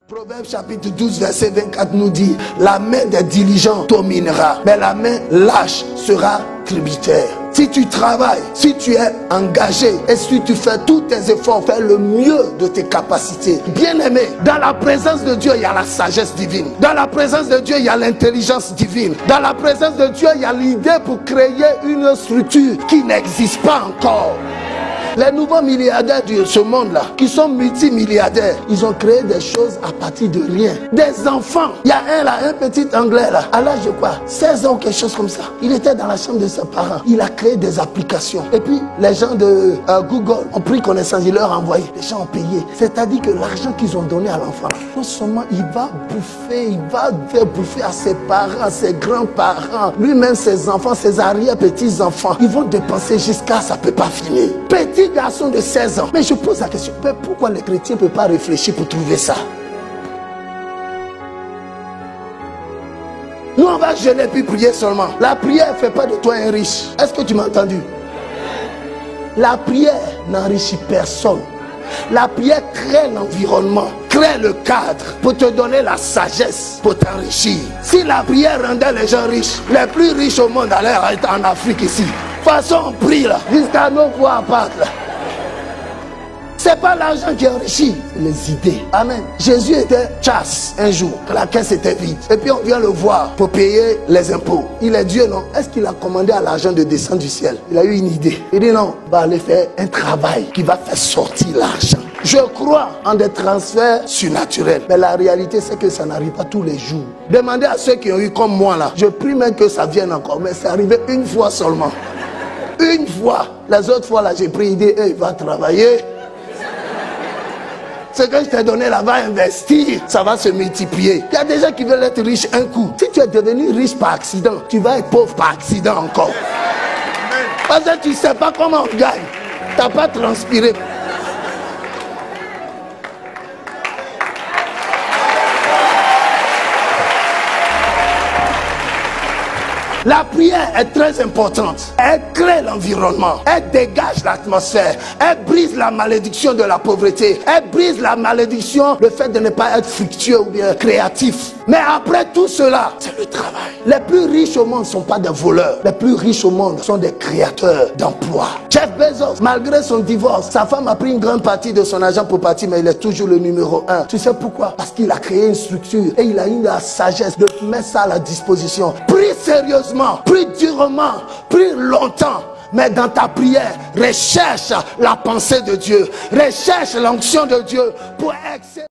Proverbe chapitre 12 verset 24 nous dit: la main des diligents dominera, mais la main lâche sera tributaire. Si tu travailles, si tu es engagé et si tu fais tous tes efforts, fais le mieux de tes capacités. Bien-aimé, dans la présence de Dieu, il y a la sagesse divine. Dans la présence de Dieu, il y a l'intelligence divine. Dans la présence de Dieu, il y a l'idée pour créer une structure qui n'existe pas encore. Les nouveaux milliardaires de ce monde-là, qui sont multimilliardaires, ils ont créé des choses à partir de rien. Des enfants. Il y a un petit anglais là, à l'âge de quoi, 16 ans ou quelque chose comme ça. Il était dans la chambre de ses parents. Il a créé des applications. Et puis, les gens de Google ont pris connaissance, ils leur ont envoyé. Les gens ont payé. C'est-à-dire que l'argent qu'ils ont donné à l'enfant, non seulement il va faire bouffer à ses parents, à ses grands-parents, lui-même ses enfants, ses arrière-petits-enfants. Ils vont dépenser jusqu'à ça ne peut pas finir. Petit garçon de 16 ans. Mais je pose la question, pourquoi les chrétiens ne peuvent pas réfléchir pour trouver ça? Nous, on va jeûner puis prier seulement. La prière ne fait pas de toi un riche. Est-ce que tu m'as entendu? La prière n'enrichit personne. La prière crée l'environnement, crée le cadre pour te donner la sagesse pour t'enrichir. Si la prière rendait les gens riches, les plus riches au monde allaient être en Afrique ici. De toute façon, on prie là, jusqu'à nos voix partent là. C'est pas l'argent qui enrichit, c'est les idées. Amen. Jésus était chasse un jour, la caisse était vide. Et puis on vient le voir pour payer les impôts. Il est Dieu, non? Est-ce qu'il a commandé à l'argent de descendre du ciel? Il a eu une idée. Il dit non, va aller faire un travail qui va faire sortir l'argent. Je crois en des transferts surnaturels. Mais la réalité, c'est que ça n'arrive pas tous les jours. Demandez à ceux qui ont eu comme moi là. Je prie même que ça vienne encore. Mais c'est arrivé une fois seulement. Une fois. Les autres fois là, j'ai pris l'idée, il va travailler. Ce que je t'ai donné là, va investir, ça va se multiplier. Il y a des gens qui veulent être riches un coup. Si tu es devenu riche par accident, tu vas être pauvre par accident encore. Parce que tu ne sais pas comment on gagne. Tu n'as pas transpiré. La prière est très importante. Elle crée l'environnement. Elle dégage l'atmosphère. Elle brise la malédiction de la pauvreté. Elle brise la malédiction, le fait de ne pas être fructueux ou bien créatif. Mais après tout cela, c'est le travail. Les plus riches au monde ne sont pas des voleurs. Les plus riches au monde sont des créateurs d'emplois. Jeff Bezos, malgré son divorce, sa femme a pris une grande partie de son argent pour partir, mais il est toujours le numéro 1. Tu sais pourquoi? Parce qu'il a créé une structure et il a eu la sagesse de mettre ça à la disposition. Prie sérieusement, prie durement, prie longtemps. Mais dans ta prière, recherche la pensée de Dieu. Recherche l'onction de Dieu pour exceller.